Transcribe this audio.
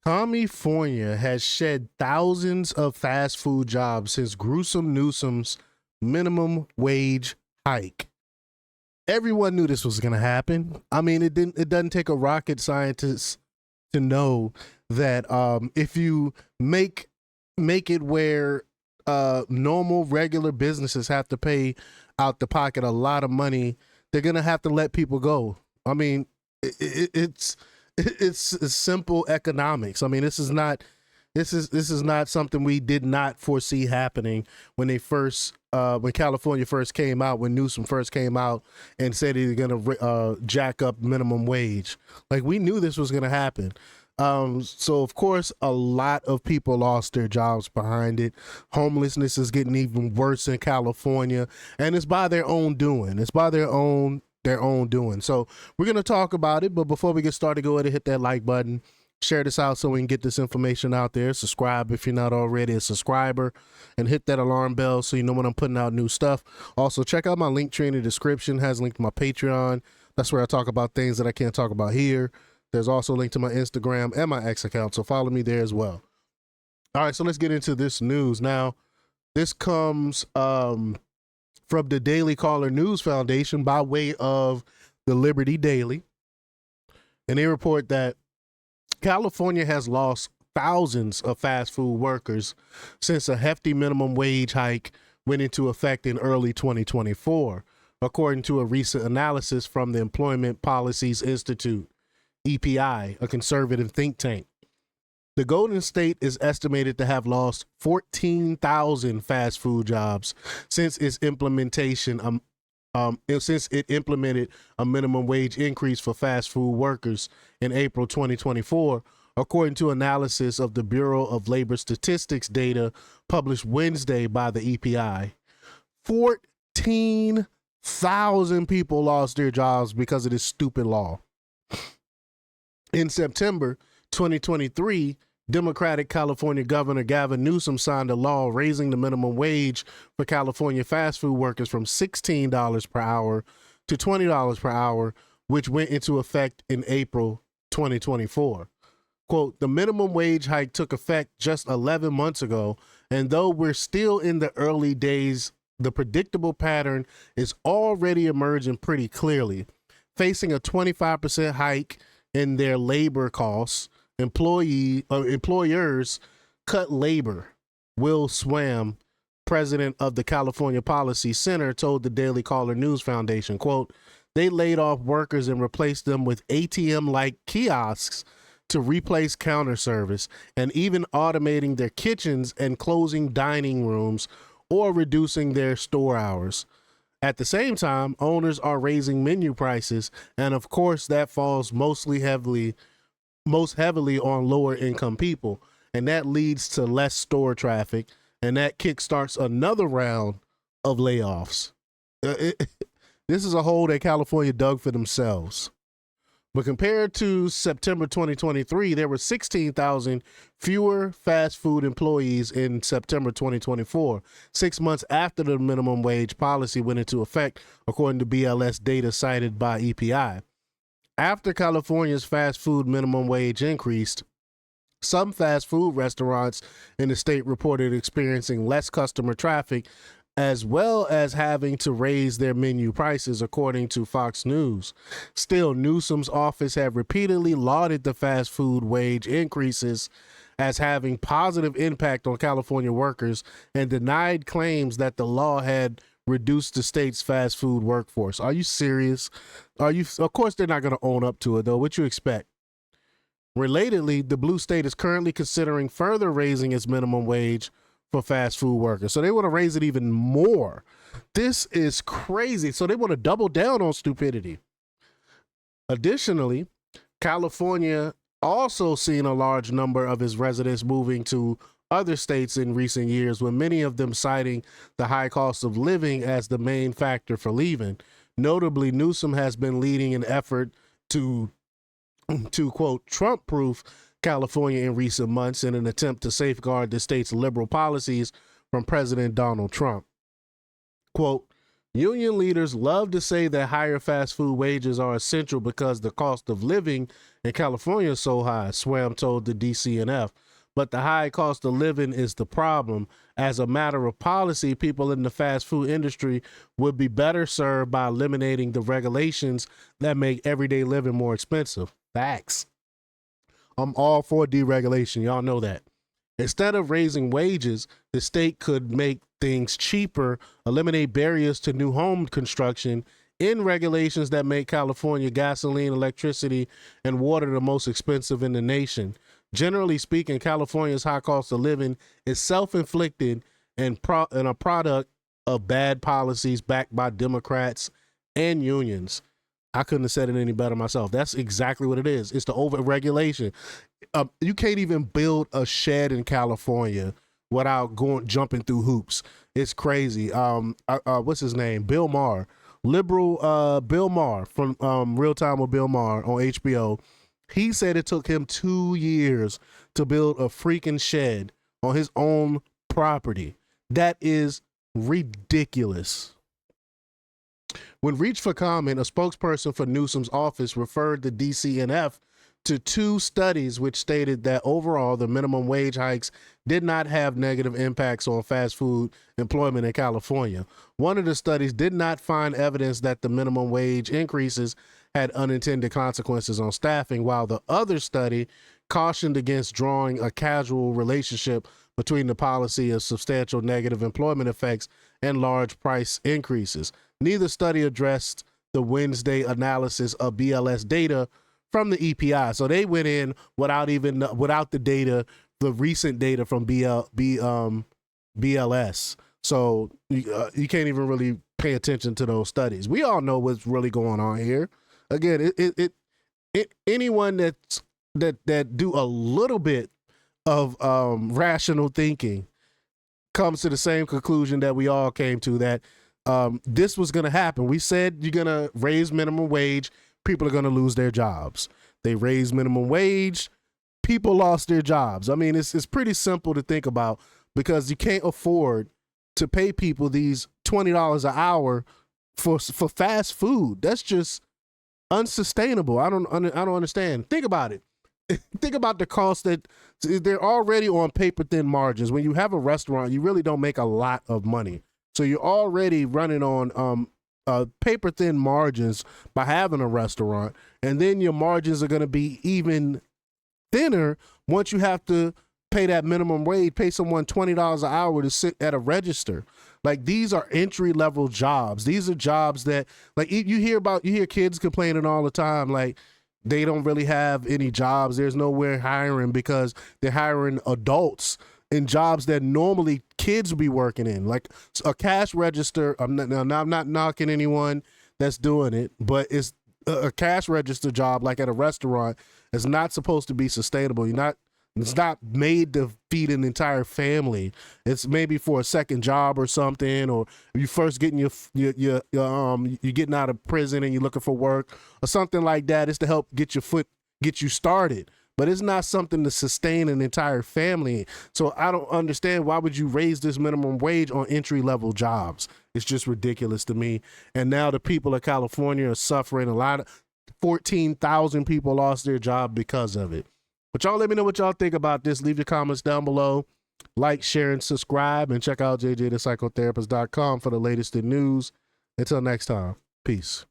Commiefornia has shed thousands of fast food jobs since Gruesome Newsom's minimum wage hike. Everyone knew this was going to happen. I mean, it doesn't take a rocket scientist to know that if you make it where normal regular businesses have to pay out the pocket a lot of money, they're going to have to let people go. I mean, it's simple economics. I mean, this is not something we did not foresee happening when when California first came out, when Newsom first came out and said he was going to jack up minimum wage. Like, we knew this was going to happen. So of course, a lot of people lost their jobs behind it. Homelessness is getting even worse in California, and it's by their own doing. It's by their own doing. So we're going to talk about it. But before we get started, go ahead and hit that like button. Share this out so we can get this information out there. Subscribe if you're not already a subscriber, and hit that alarm bell so you know when I'm putting out new stuff. Also, check out my link tree in the description. It has a link to my Patreon. That's where I talk about things that I can't talk about here. There's also a link to my Instagram and my X account, so follow me there as well. All right, so let's get into this news. Now, this comes from the Daily Caller News Foundation by way of the Liberty Daily. And they report that California has lost thousands of fast food workers since a hefty minimum wage hike went into effect in early 2024, according to a recent analysis from the Employment Policies Institute, EPI, a conservative think tank. The Golden State is estimated to have lost 14,000 fast food jobs since its implementation. Since it implemented a minimum wage increase for fast food workers in April 2024, according to analysis of the Bureau of Labor Statistics data published Wednesday by the EPI. 14,000 people lost their jobs because of this stupid law. In September 2023, Democratic California Governor Gavin Newsom signed a law raising the minimum wage for California fast food workers from $16 per hour to $20 per hour, which went into effect in April 2024. Quote, the minimum wage hike took effect just 11 months ago, and though we're still in the early days, the predictable pattern is already emerging pretty clearly. Facing a 25% hike in their labor costs, employers cut labor. Will Swam, president of the California Policy Center, told the Daily Caller News Foundation, quote, they laid off workers and replaced them with ATM-like kiosks to replace counter service, and even automating their kitchens and closing dining rooms or reducing their store hours. At the same time, owners are raising menu prices, and of course that falls most heavily on lower income people, and that leads to less store traffic, and that kickstarts another round of layoffs. This is a hole that California dug for themselves. But compared to September 2023, there were 16,000 fewer fast food employees in September 2024, 6 months after the minimum wage policy went into effect, according to BLS data cited by EPI. After California's fast food minimum wage increased, some fast food restaurants in the state reported experiencing less customer traffic, as well as having to raise their menu prices, according to Fox News. Still, Newsom's office have repeatedly lauded the fast food wage increases as having positive impact on California workers and denied claims that the law had reduced the state's fast food workforce. Are you serious? Of course, they're not going to own up to it, though. What you expect? Relatedly, the blue state is currently considering further raising its minimum wage for fast food workers. So they want to raise it even more. This is crazy. So they want to double down on stupidity. Additionally, California also seen a large number of its residents moving to other states in recent years, with many of them citing the high cost of living as the main factor for leaving. Notably, Newsom has been leading an effort to quote, Trump-proof California in recent months in an attempt to safeguard the state's liberal policies from President Donald Trump. Quote, union leaders love to say that higher fast food wages are essential because the cost of living in California is so high, Swam told the DCNF. But the high cost of living is the problem. As a matter of policy, people in the fast food industry would be better served by eliminating the regulations that make everyday living more expensive. Facts. I'm all for deregulation. Y'all know that. Instead of raising wages, the state could make things cheaper, eliminate barriers to new home construction, in regulations that make California gasoline, electricity, and water the most expensive in the nation. Generally speaking, California's high cost of living is self-inflicted and a product of bad policies backed by Democrats and unions. I couldn't have said it any better myself. That's exactly what it is. It's the over-regulation. You can't even build a shed in California without jumping through hoops. It's crazy. What's his name? Bill Maher. Liberal Bill Maher from Real Time with Bill Maher on HBO. He said it took him 2 years to build a freaking shed on his own property. That is ridiculous. When reached for comment, a spokesperson for Newsom's office referred the DCNF to 2 studies which stated that overall the minimum wage hikes did not have negative impacts on fast food employment in California. One of the studies did not find evidence that the minimum wage increases had unintended consequences on staffing, while the other study cautioned against drawing a causal relationship between the policy of substantial negative employment effects and large price increases. Neither study addressed the Wednesday analysis of BLS data from the EPI. So they went in without the data, the recent data from BLS. So you can't even really pay attention to those studies. We all know what's really going on here. Again, anyone that do a little bit of rational thinking comes to the same conclusion that we all came to, that this was going to happen. We said you're going to raise minimum wage, people are going to lose their jobs. They raised minimum wage, people lost their jobs. I mean, it's pretty simple to think about, because you can't afford to pay people these $20 an hour for fast food. That's just unsustainable. I don't understand. Think about it. Think about the cost that they're already on paper thin margins. When you have a restaurant, you really don't make a lot of money. So you're already running on paper thin margins by having a restaurant, and then your margins are going to be even thinner once you have to pay that minimum wage, pay someone $20 an hour to sit at a register. Like, these are entry level jobs. These are jobs that, like, you hear kids complaining all the time, like they don't really have any jobs. There's nowhere hiring because they're hiring adults in jobs that normally kids would be working in, like a cash register. I'm not knocking anyone that's doing it, but it's a cash register job, like at a restaurant, is not supposed to be sustainable. It's not made to feed an entire family. It's maybe for a second job or something, or you first getting you're getting out of prison and you're looking for work or something like that. It's to help get you started. But it's not something to sustain an entire family. So I don't understand, why would you raise this minimum wage on entry-level jobs? It's just ridiculous to me. And now the people of California are suffering. 14,000 people lost their job because of it. But y'all let me know what y'all think about this. Leave your comments down below. Like, share, and subscribe. And check out jjthepsychotherapist.com for the latest in news. Until next time, peace.